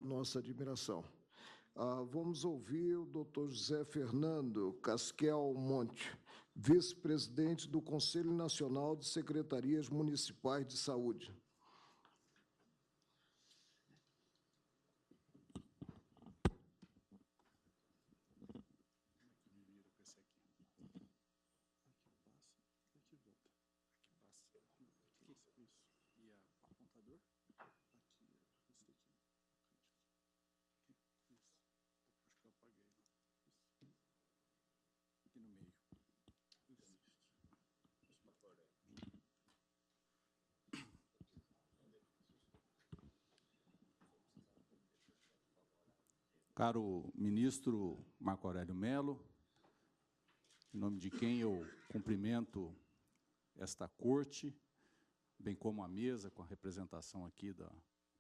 nossa admiração. Vamos ouvir o doutor José Fernando Casquel Monte, vice-presidente do Conselho Nacional de Secretarias Municipais de Saúde. Caro ministro Marco Aurélio Mello, em nome de quem eu cumprimento esta corte, bem como a mesa, com a representação aqui da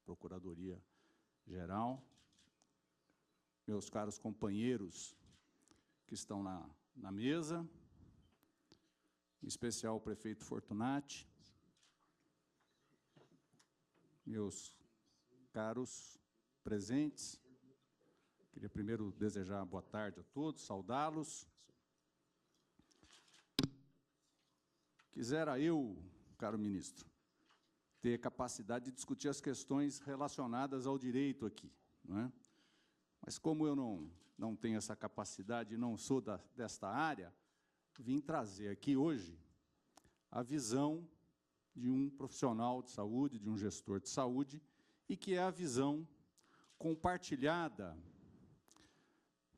Procuradoria-Geral, meus caros companheiros que estão na mesa, em especial o prefeito Fortunati, meus caros presentes. Queria primeiro desejar boa tarde a todos, saudá-los. Quisera eu, caro ministro, ter capacidade de discutir as questões relacionadas ao direito aqui, não é? Mas como eu não tenho essa capacidade, não sou desta área, vim trazer aqui hoje a visão de um profissional de saúde, de um gestor de saúde, e que é a visão compartilhada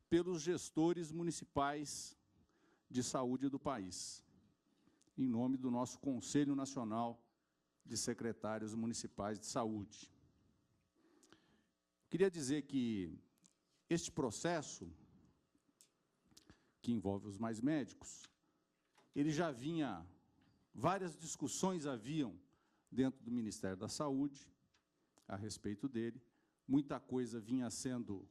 pelos gestores municipais de saúde do país, em nome do nosso Conselho Nacional de Secretários Municipais de Saúde. Queria dizer que este processo, que envolve os mais médicos, ele já vinha, várias discussões haviam dentro do Ministério da Saúde a respeito dele, muita coisa vinha sendo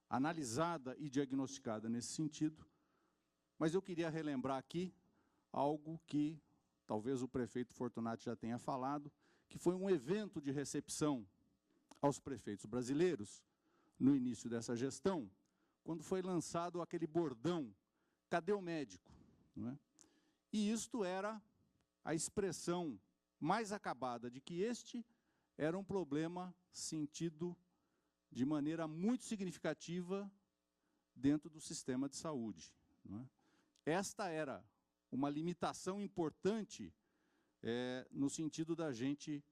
analisada e diagnosticada nesse sentido, mas eu queria relembrar aqui algo que talvez o prefeito Fortunati já tenha falado, que foi um evento de recepção aos prefeitos brasileiros, no início dessa gestão, quando foi lançado aquele bordão, cadê o médico? Não é? E isto era a expressão mais acabada de que este era um problema sentido de maneira muito significativa dentro do sistema de saúde. Não é? Esta era uma limitação importante no sentido da gente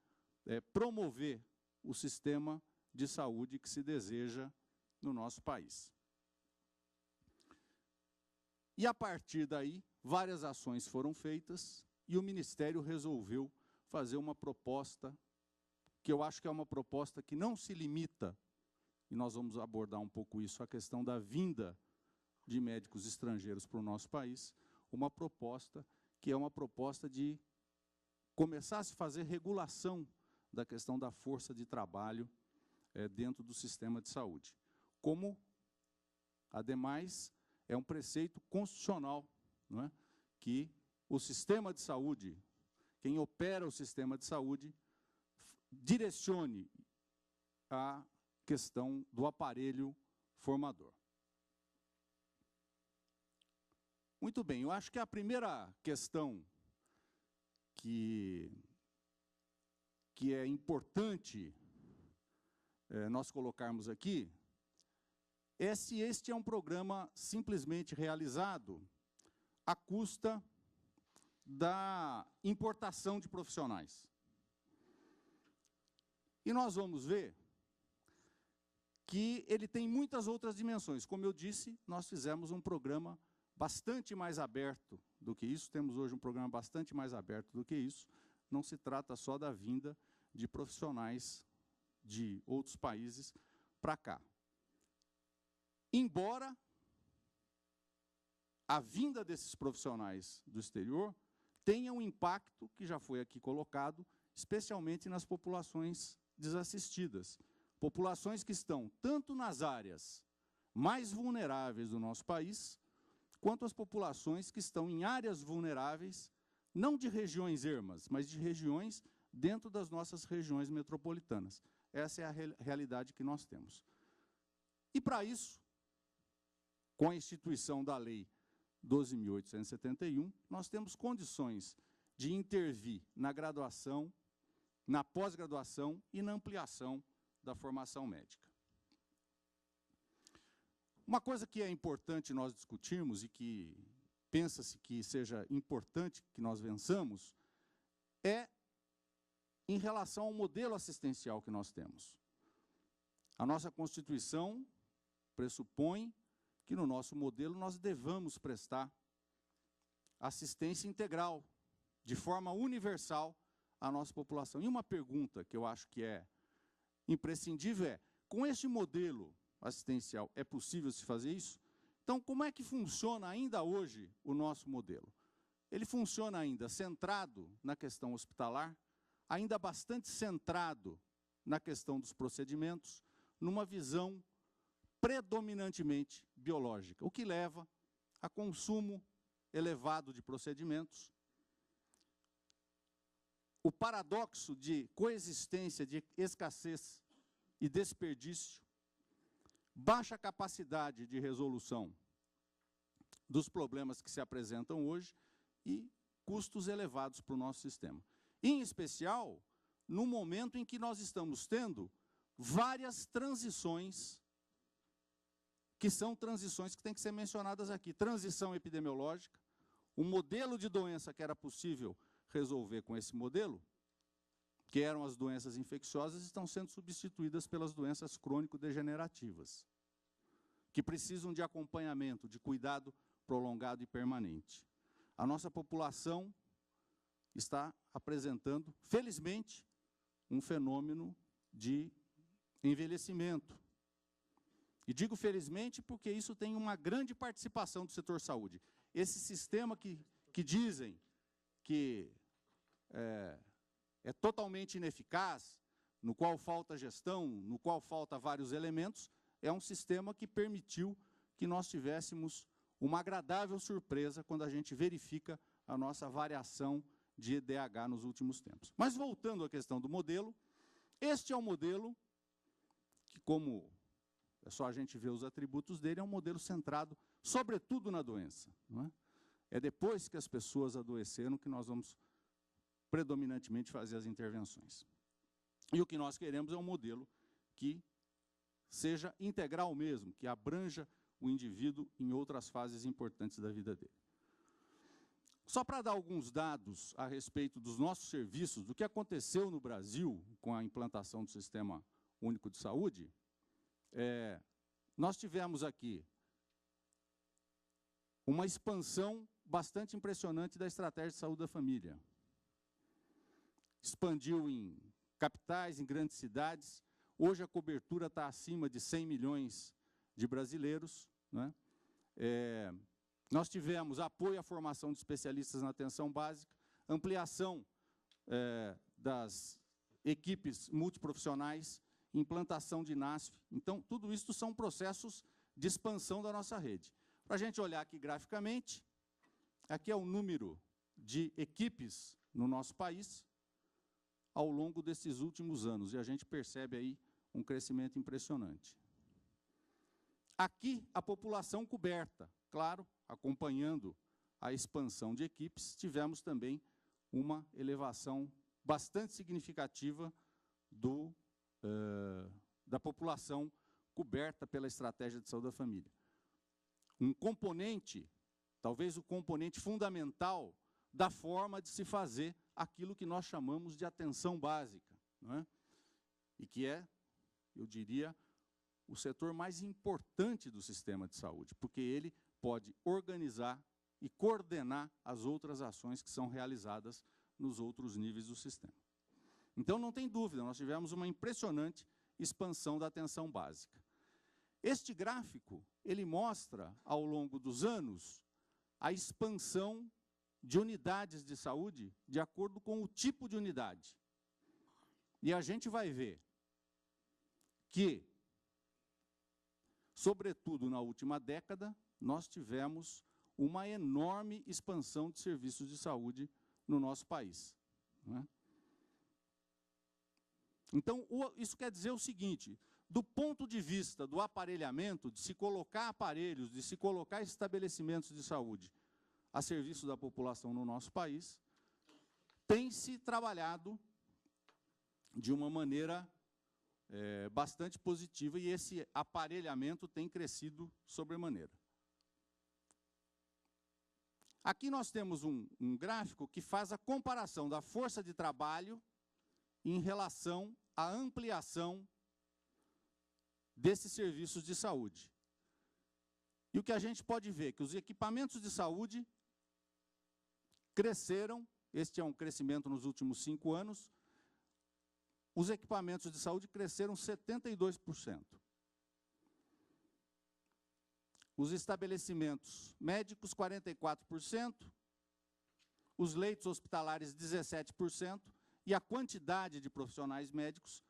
promover o sistema de saúde que se deseja no nosso país. E, a partir daí, várias ações foram feitas e o Ministério resolveu fazer uma proposta, que eu acho que é uma proposta que não se limita, e nós vamos abordar um pouco isso, a questão da vinda de médicos estrangeiros para o nosso país, uma proposta que é uma proposta de começar a se fazer regulação da questão da força de trabalho dentro do sistema de saúde. Como, ademais, é um preceito constitucional, não é? Que o sistema de saúde, quem opera o sistema de saúde, direcione a questão do aparelho formador. Muito bem, eu acho que a primeira questão que é importante nós colocarmos aqui é se este é um programa simplesmente realizado à custa da importação de profissionais. E nós vamos ver que ele tem muitas outras dimensões. Como eu disse, nós fizemos um programa bastante mais aberto do que isso, temos hoje um programa bastante mais aberto do que isso, não se trata só da vinda de profissionais de outros países para cá. Embora a vinda desses profissionais do exterior tenha um impacto, que já foi aqui colocado, especialmente nas populações desassistidas, populações que estão tanto nas áreas mais vulneráveis do nosso país, quanto as populações que estão em áreas vulneráveis, não de regiões ermas, mas de regiões dentro das nossas regiões metropolitanas. essa é a realidade que nós temos. E, para isso, com a instituição da Lei 12.871, nós temos condições de intervir na graduação, na pós-graduação e na ampliação da formação médica. Uma coisa que é importante nós discutirmos e que pensa-se que seja importante que nós vençamos é em relação ao modelo assistencial que nós temos. A nossa Constituição pressupõe que no nosso modelo nós devamos prestar assistência integral, de forma universal, à nossa população. E uma pergunta que eu acho que é imprescindível é, com este modelo assistencial, é possível se fazer isso? Então, como é que funciona ainda hoje o nosso modelo? Ele funciona ainda centrado na questão hospitalar, ainda bastante centrado na questão dos procedimentos, numa visão predominantemente biológica, o que leva a consumo elevado de procedimentos, o paradoxo de coexistência de escassez e desperdício, baixa capacidade de resolução dos problemas que se apresentam hoje e custos elevados para o nosso sistema. Em especial, no momento em que nós estamos tendo várias transições, que são transições que têm que ser mencionadas aqui. Transição epidemiológica, o modelo de doença que era possível resolver com esse modelo, que eram as doenças infecciosas, estão sendo substituídas pelas doenças crônico-degenerativas, que precisam de acompanhamento, de cuidado prolongado e permanente. A nossa população está apresentando, felizmente, um fenômeno de envelhecimento. E digo felizmente porque isso tem uma grande participação do setor saúde. Esse sistema que dizem que é totalmente ineficaz, no qual falta gestão, no qual falta vários elementos, é um sistema que permitiu que nós tivéssemos uma agradável surpresa quando a gente verifica a nossa variação de IDH nos últimos tempos. Mas voltando à questão do modelo, este é um modelo que, como é só a gente ver os atributos dele, é um modelo centrado, sobretudo, na doença. Não é? É depois que as pessoas adoeceram que nós vamos predominantemente fazer as intervenções. E o que nós queremos é um modelo que seja integral mesmo, que abranja o indivíduo em outras fases importantes da vida dele. Só para dar alguns dados a respeito dos nossos serviços, do que aconteceu no Brasil com a implantação do Sistema Único de Saúde, nós tivemos aqui uma expansão bastante impressionante da estratégia de saúde da família. Expandiu em capitais, em grandes cidades. Hoje a cobertura está acima de 100 milhões de brasileiros. Né? Nós tivemos apoio à formação de especialistas na atenção básica, ampliação das equipes multiprofissionais, implantação de NASF. Então, tudo isso são processos de expansão da nossa rede. Para a gente olhar aqui graficamente, aqui é o número de equipes no nosso país ao longo desses últimos anos, e a gente percebe aí um crescimento impressionante. Aqui, a população coberta, claro, acompanhando a expansão de equipes, tivemos também uma elevação bastante significativa da população coberta pela estratégia de saúde da família. Um componente, talvez o componente fundamental da forma de se fazer aquilo que nós chamamos de atenção básica, não é? E que é, eu diria, o setor mais importante do sistema de saúde, porque ele pode organizar e coordenar as outras ações que são realizadas nos outros níveis do sistema. Então, não tem dúvida, nós tivemos uma impressionante expansão da atenção básica. Este gráfico, ele mostra, ao longo dos anos, a expansão de unidades de saúde de acordo com o tipo de unidade. E a gente vai ver que, sobretudo na última década, nós tivemos uma enorme expansão de serviços de saúde no nosso país. Não é? Então, isso quer dizer o seguinte, do ponto de vista do aparelhamento, de se colocar aparelhos, de se colocar estabelecimentos de saúde a serviço da população no nosso país, tem se trabalhado de uma maneira bastante positiva e esse aparelhamento tem crescido sobremaneira. Aqui nós temos um gráfico que faz a comparação da força de trabalho em relação à ampliação desses serviços de saúde. E o que a gente pode ver é que os equipamentos de saúde cresceram, este é um crescimento nos últimos 5 anos, os equipamentos de saúde cresceram 72%. Os estabelecimentos médicos, 44%, os leitos hospitalares, 17%, e a quantidade de profissionais médicos,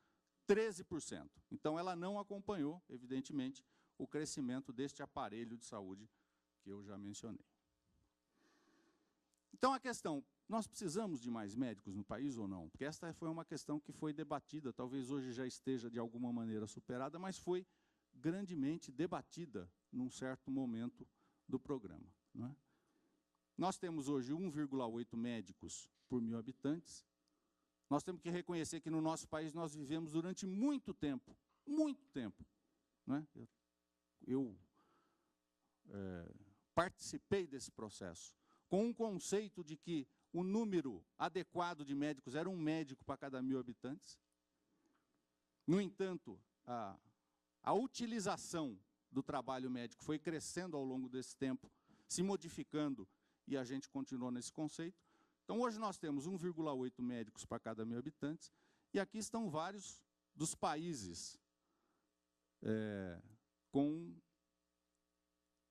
13%. Então, ela não acompanhou, evidentemente, o crescimento deste aparelho de saúde que eu já mencionei. Então, a questão, nós precisamos de mais médicos no país ou não? Porque esta foi uma questão que foi debatida, talvez hoje já esteja de alguma maneira superada, mas foi grandemente debatida num certo momento do programa, não é? Nós temos hoje 1,8 médicos por 1.000 habitantes. Nós temos que reconhecer que no nosso país nós vivemos durante muito tempo, não é? Eu participei desse processo, com um conceito de que o número adequado de médicos era um médico para cada 1.000 habitantes. No entanto, a utilização do trabalho médico foi crescendo ao longo desse tempo, se modificando, e a gente continuou nesse conceito. Então, hoje nós temos 1,8 médicos para cada 1.000 habitantes, e aqui estão vários dos países com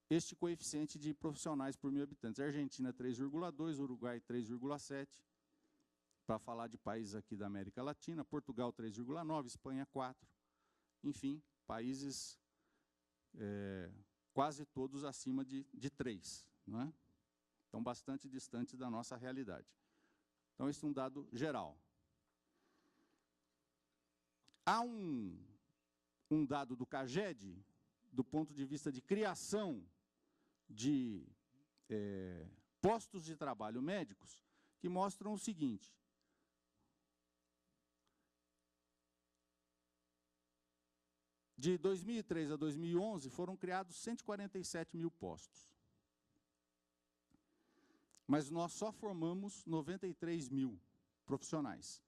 este coeficiente de profissionais por 1.000 habitantes. Argentina, 3,2, Uruguai, 3,7, para falar de países aqui da América Latina, Portugal, 3,9, Espanha, 4, enfim, países quase todos acima de 3, não é? Então, bastante distantes da nossa realidade. Então, esse é um dado geral. Há um dado do CAGED, do ponto de vista de criação de postos de trabalho médicos, que mostram o seguinte. De 2003 a 2011, foram criados 147 mil postos. Mas nós só formamos 93 mil profissionais.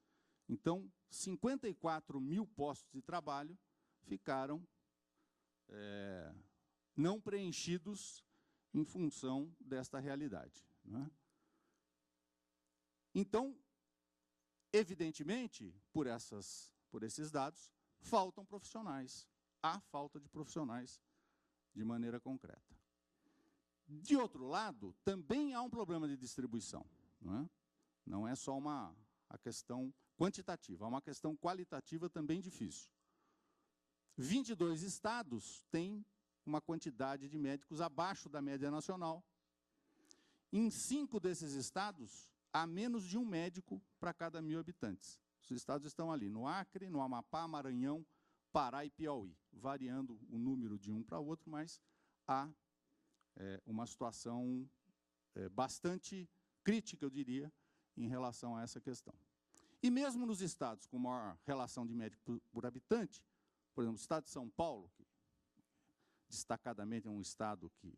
Então, 54 mil postos de trabalho ficaram não preenchidos em função desta realidade, né? Então, evidentemente, por esses dados, faltam profissionais. Há falta de profissionais de maneira concreta. De outro lado, também há um problema de distribuição, não é? Não é só a questão quantitativa, há uma questão qualitativa também difícil. 22 estados têm uma quantidade de médicos abaixo da média nacional. Em 5 desses estados, há menos de um médico para cada 1.000 habitantes. Os estados estão ali, no Acre, no Amapá, Maranhão, Pará e Piauí, variando o número de um para o outro, mas há uma situação bastante crítica, eu diria, em relação a essa questão. E mesmo nos estados com maior relação de médico por habitante, por exemplo, o estado de São Paulo, que destacadamente é um estado que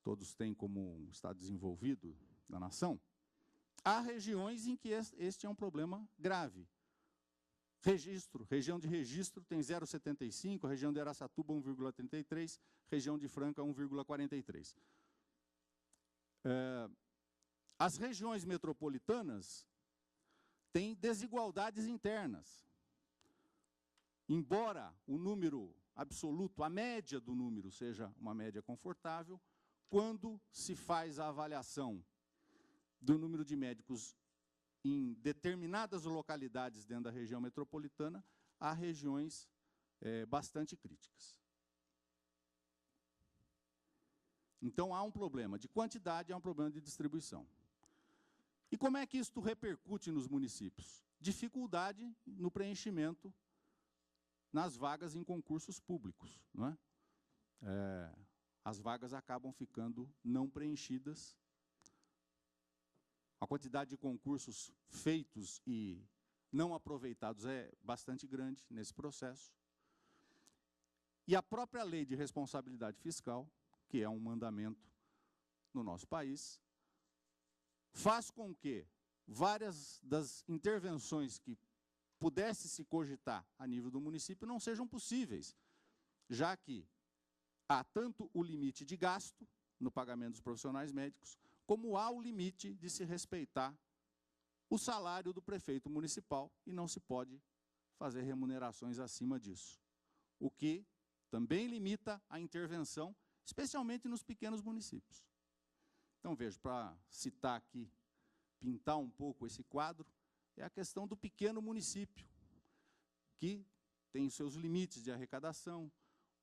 todos têm como um estado desenvolvido da nação, há regiões em que este é um problema grave. Região de registro tem 0,75, região de Araçatuba 1,33, região de Franca 1,43. As regiões metropolitanas têm desigualdades internas. Embora o número absoluto, a média do número, seja uma média confortável, quando se faz a avaliação do número de médicos em determinadas localidades dentro da região metropolitana, há regiões bastante críticas. Então, há um problema de quantidade, há um problema de distribuição. E como é que isto repercute nos municípios? Dificuldade no preenchimento nas vagas em concursos públicos, não é? As vagas acabam ficando não preenchidas. A quantidade de concursos feitos e não aproveitados é bastante grande nesse processo. E a própria lei de responsabilidade fiscal, que é um mandamento no nosso país, faz com que várias das intervenções que pudesse se cogitar a nível do município não sejam possíveis, já que há tanto o limite de gasto no pagamento dos profissionais médicos, como há o limite de se respeitar o salário do prefeito municipal e não se pode fazer remunerações acima disso, o que também limita a intervenção, especialmente nos pequenos municípios. Então, veja, para citar aqui, pintar um pouco esse quadro, é a questão do pequeno município, que tem os seus limites de arrecadação,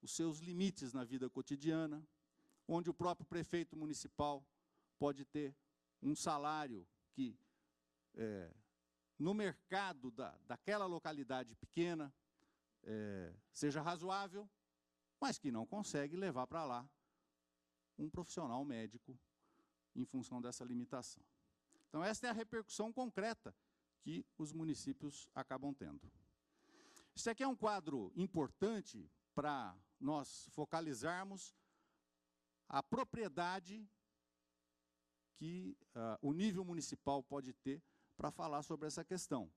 os seus limites na vida cotidiana, onde o próprio prefeito municipal pode ter um salário que, no mercado daquela localidade pequena, seja razoável, mas que não consegue levar para lá um profissional médico em função dessa limitação. Então, esta é a repercussão concreta que os municípios acabam tendo. Isso aqui é um quadro importante para nós focalizarmos a propriedade que o nível municipal pode ter para falar sobre essa questão,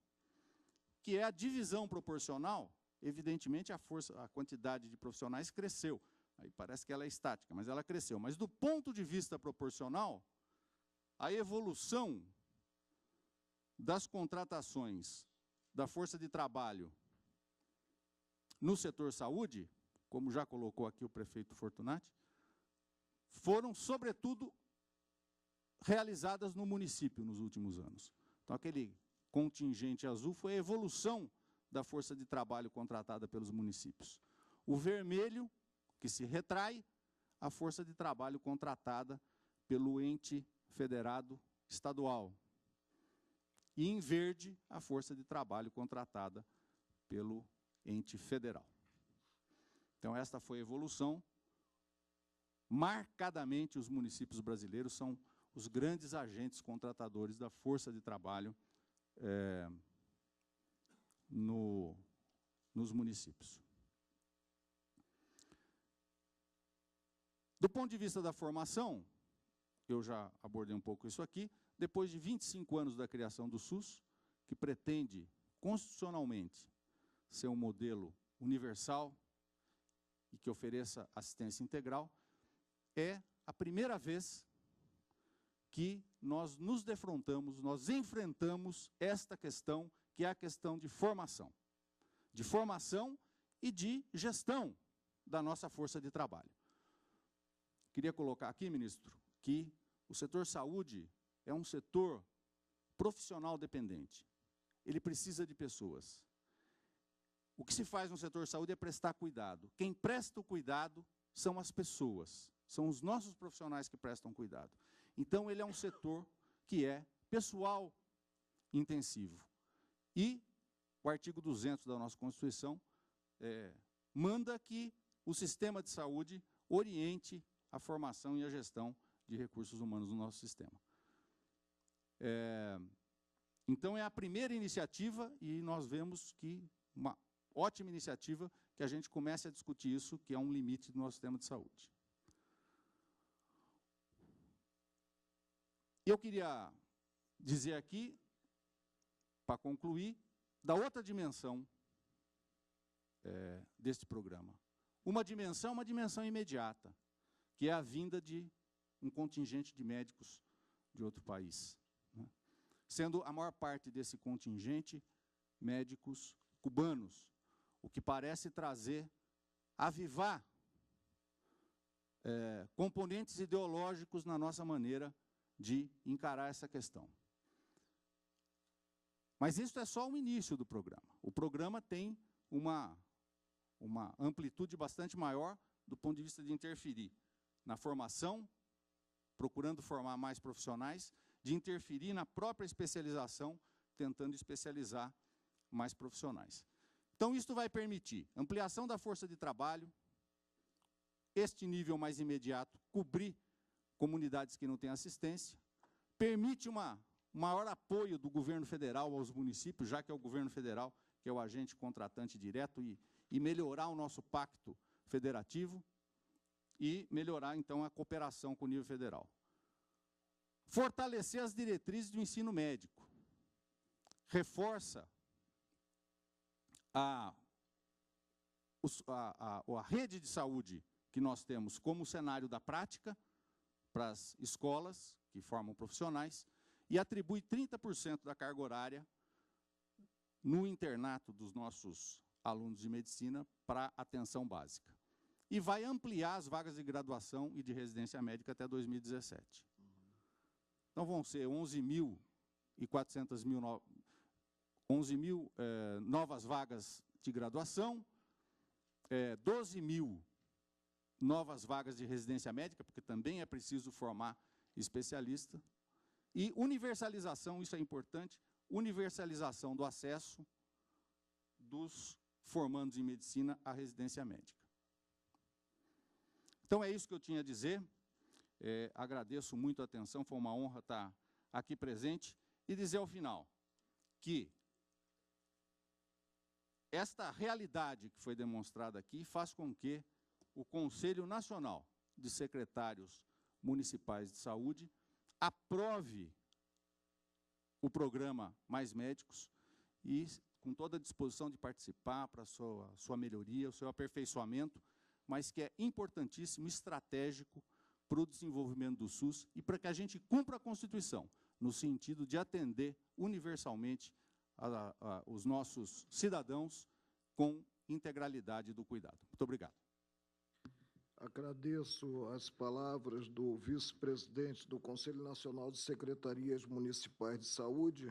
que é a divisão proporcional. Evidentemente, a quantidade de profissionais cresceu. Aí parece que ela é estática, mas ela cresceu. Mas, do ponto de vista proporcional, a evolução das contratações da força de trabalho no setor saúde, como já colocou aqui o prefeito Fortunati, foram, sobretudo, realizadas no município nos últimos anos. Então, aquele contingente azul foi a evolução da força de trabalho contratada pelos municípios. O vermelho, que se retrai, a força de trabalho contratada pelo ente federado estadual. E em verde, a força de trabalho contratada pelo ente federal. Então, esta foi a evolução. Marcadamente, os municípios brasileiros são os grandes agentes contratadores da força de trabalho nos municípios. Do ponto de vista da formação, eu já abordei um pouco isso aqui, depois de 25 anos da criação do SUS, que pretende constitucionalmente ser um modelo universal e que ofereça assistência integral, é a primeira vez que nós nos defrontamos, nós enfrentamos esta questão, que é a questão de formação e de gestão da nossa força de trabalho. Queria colocar aqui, ministro, que o setor saúde é um setor profissional dependente. Ele precisa de pessoas. O que se faz no setor saúde é prestar cuidado. Quem presta o cuidado são as pessoas, são os nossos profissionais que prestam cuidado. Então, ele é um setor que é pessoal intensivo. E o artigo 200 da nossa Constituição manda que o sistema de saúde oriente a formação e a gestão de recursos humanos no nosso sistema. Então, é a primeira iniciativa, e nós vemos que uma ótima iniciativa que a gente comece a discutir isso, que é um limite do nosso sistema de saúde. Eu queria dizer aqui, para concluir, da outra dimensão deste programa. Uma dimensão imediata, que é a vinda de um contingente de médicos de outro país, né? Sendo a maior parte desse contingente médicos cubanos, o que parece trazer, avivar componentes ideológicos na nossa maneira de encarar essa questão. Mas isso é só o início do programa. O programa tem uma amplitude bastante maior do ponto de vista de interferir na formação, procurando formar mais profissionais, de interferir na própria especialização, tentando especializar mais profissionais. Então, isto vai permitir ampliação da força de trabalho, este nível mais imediato, cobrir comunidades que não têm assistência, permite maior apoio do governo federal aos municípios, já que é o governo federal que é o agente contratante direto, e melhorar o nosso pacto federativo e melhorar, então, a cooperação com o nível federal. Fortalecer as diretrizes do ensino médico. Reforça a rede de saúde que nós temos como cenário da prática para as escolas que formam profissionais e atribui 30% da carga horária no internato dos nossos alunos de medicina para atenção básica. E vai ampliar as vagas de graduação e de residência médica até 2017. Então, vão ser 11.400 novas vagas de graduação, 12 mil novas vagas de residência médica, porque também é preciso formar especialista, e universalização, isso é importante, universalização do acesso dos formandos em medicina à residência médica. Então, é isso que eu tinha a dizer. Agradeço muito a atenção, foi uma honra estar aqui presente, e dizer ao final que esta realidade que foi demonstrada aqui faz com que o Conselho Nacional de Secretários Municipais de Saúde aprove o programa Mais Médicos e com toda a disposição de participar para a sua melhoria, o seu aperfeiçoamento, mas que é importantíssimo, estratégico para o desenvolvimento do SUS e para que a gente cumpra a Constituição, no sentido de atender universalmente os nossos cidadãos com integralidade do cuidado. Muito obrigado. Agradeço as palavras do vice-presidente do Conselho Nacional de Secretarias Municipais de Saúde,